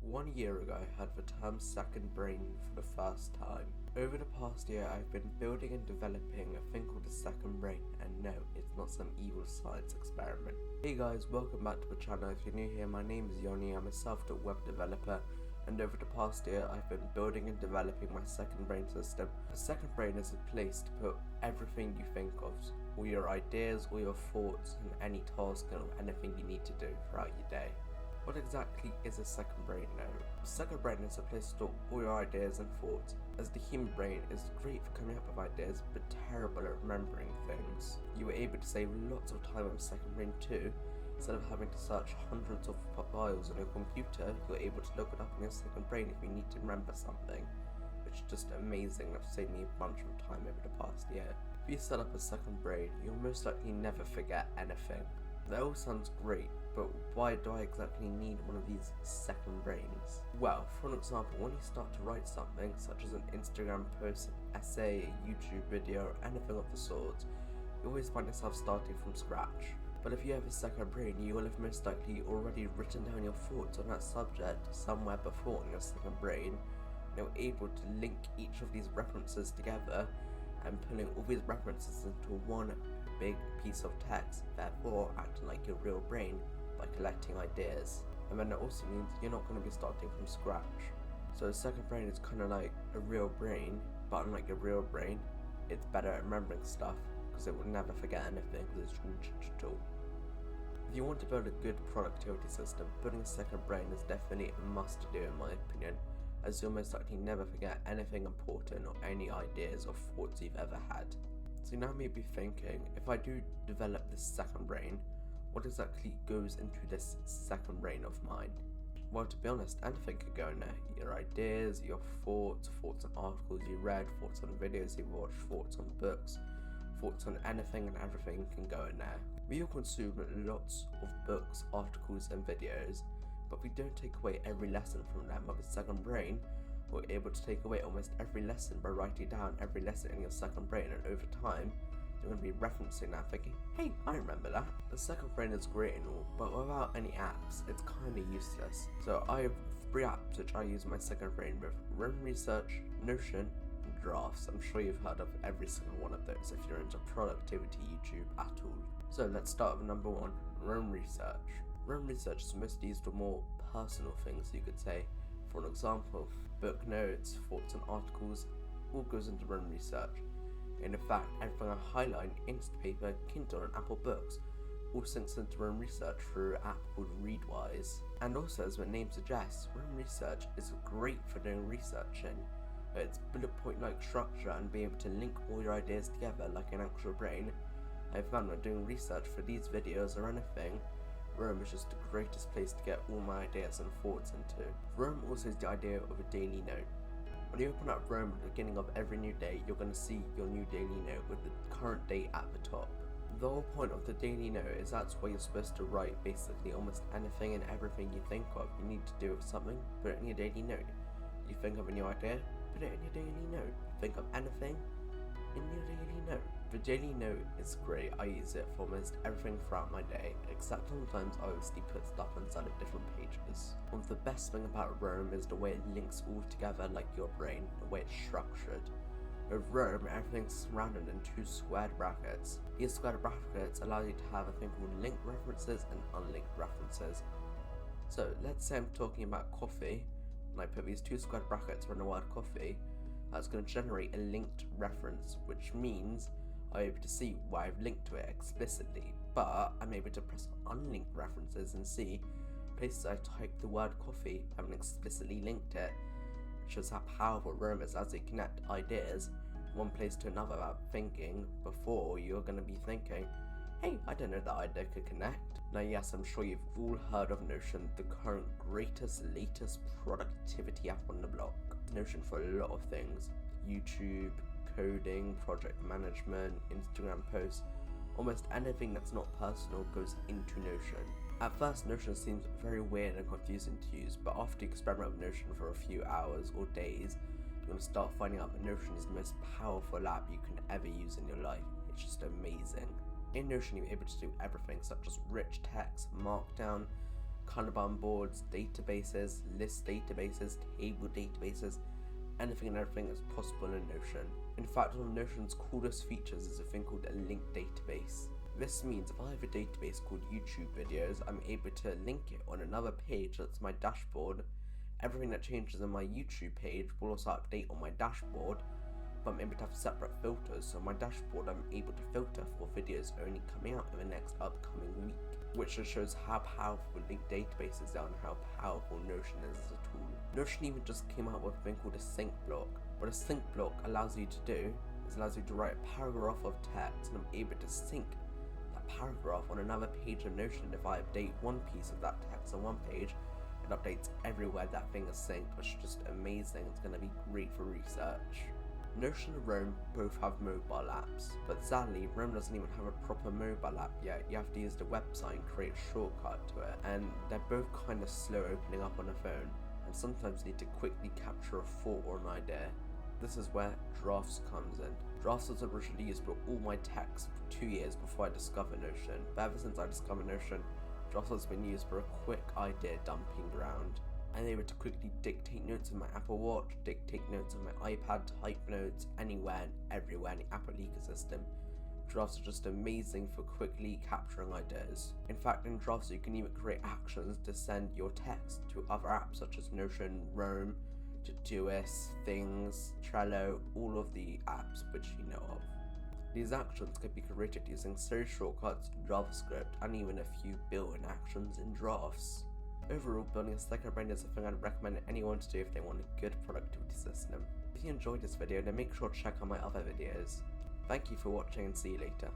1 year ago, I heard the term second brain for the first time. Over the past year, I've been building and developing a thing called the second brain, and no, it's not some evil science experiment. Hey guys, welcome back to the channel. If you're new here, my name is Yoni. I'm a self-taught web developer, and over the past year, I've been building and developing my second brain system. The second brain is a place to put everything you think of, all your ideas, all your thoughts, and any task or anything you need to do throughout your day. What exactly is a second brain now? The second brain is a place to store all your ideas and thoughts, as the human brain is great for coming up with ideas but terrible at remembering things. You were able to save lots of time on the second brain too. Instead of having to search hundreds of files on your computer, you're able to look it up in your second brain if you need to remember something, which is just amazing. It's saved me a bunch of time over the past year. If you set up a second brain, you'll most likely never forget anything. That all sounds great, but why do I exactly need one of these second brains? Well, for an example, when you start to write something, such as an Instagram post, an essay, a YouTube video, or anything of the sort, you always find yourself starting from scratch. But if you have a second brain, you will have most likely already written down your thoughts on that subject somewhere before in your second brain, and you're able to link each of these references together and pulling all these references into one big piece of text, therefore acting like your real brain by collecting ideas. And then it also means you're not going to be starting from scratch. So a second brain is kind of like a real brain, but unlike a real brain, it's better at remembering stuff because it will never forget anything because it's all digital. If you want to build a good productivity system, building a second brain is definitely a must to do in my opinion, as you'll most likely never forget anything important or any ideas or thoughts you've ever had. So you now may be thinking, if I do develop this second brain, what exactly goes into this second brain of mine? Well, to be honest, anything could go in there. Your ideas, your thoughts on articles you read, thoughts on videos you watched, thoughts on books, thoughts on anything and everything can go in there. We all consume lots of books, articles and videos, but we don't take away every lesson from them. With a second brain, we're able to take away almost every lesson by writing down every lesson in your second brain, and over time, you're going to be referencing that thinking, hey, I remember that. The second brain is great and all, but without any apps, it's kind of useless. So I have 3 apps which I use my second brain with: Roam Research, Notion, and Drafts. I'm sure you've heard of every single one of those if you're into productivity YouTube at all. So let's start with number 1, Roam Research. Roam Research is mostly used for more personal things, you could say. For an example, book notes, thoughts on articles, all goes into Roam Research. And in fact, everything I highlight in Instapaper, Kindle and Apple Books all syncs into Roam Research through an app called Readwise. And also, as the name suggests, Roam Research is great for doing researching. It's bullet point like structure and being able to link all your ideas together like an actual brain. I found when doing research for these videos or anything, Roam is just the greatest place to get all my ideas and thoughts into. Roam also is the idea of a daily note. When you open up Roam at the beginning of every new day, you're going to see your new daily note with the current date at the top. The whole point of the daily note is that's where you're supposed to write basically almost anything and everything you think of. You need to do with something, put it in your daily note. You think of a new idea, put it in your daily note. Think of anything, in your daily note. The daily note is great. I use it for almost everything throughout my day, except sometimes I obviously put stuff inside of different pages. One of the best thing about Roam is the way it links all together like your brain, the way it's structured. With Roam, everything's surrounded in 2 squared brackets. These squared brackets allow you to have a thing called linked references and unlinked references. So let's say I'm talking about coffee, and I put these 2 squared brackets around the word coffee. That's going to generate a linked reference, which means I'm able to see why I've linked to it explicitly, but I'm able to press unlinked references and see places I typed the word coffee haven't explicitly linked it, which shows how powerful Roam is as it connects ideas one place to another without thinking. Before, you're going to be thinking, hey, I didn't know that idea could connect. Now yes, I'm sure you've all heard of Notion, the current latest productivity app on the block. Notion for a lot of things: YouTube, coding, project management, Instagram posts. Almost anything that's not personal goes into Notion. At first, Notion seems very weird and confusing to use, but after you experiment with Notion for a few hours or days, you're going to start finding out that Notion is the most powerful app you can ever use in your life. It's just amazing. In Notion, you're able to do everything such as rich text, markdown, Kanban boards, databases, list databases, table databases, anything and everything that's possible in Notion. In fact, one of Notion's coolest features is a thing called a linked database. This means if I have a database called YouTube videos, I'm able to link it on another page that's my dashboard. Everything that changes on my YouTube page will also update on my dashboard, but I'm able to have separate filters. So on my dashboard, I'm able to filter for videos only coming out in the next upcoming week, which just shows how powerful linked databases are and how powerful Notion is as a tool. Notion even just came out with a thing called a sync block. What a sync block allows you to do is allows you to write a paragraph of text, and I'm able to sync that paragraph on another page of Notion. If I update one piece of that text on one page, it updates everywhere that thing is synced, which is just amazing. It's going to be great for research. Notion and Roam both have mobile apps, but sadly Roam doesn't even have a proper mobile app yet. You have to use the website and create a shortcut to it, and they're both kind of slow opening up on a phone, and sometimes need to quickly capture a thought or an idea. This is where Drafts comes in. Drafts was originally used for all my text for 2 years before I discovered Notion, but ever since I discovered Notion, Drafts has been used for a quick idea dumping ground. I'm able to quickly dictate notes on my Apple Watch, dictate notes on my iPad, type notes anywhere and everywhere in the Apple ecosystem. Drafts are just amazing for quickly capturing ideas. In fact, in Drafts you can even create actions to send your text to other apps such as Notion, Roam, Todoist, Things, Trello, all of the apps which you know of. These actions could be created using search shortcuts, JavaScript, and even a few built-in actions in Drafts. Overall, building a second brain is something I'd recommend anyone to do if they want a good productivity system. If you enjoyed this video, then make sure to check out my other videos. Thank you for watching and see you later.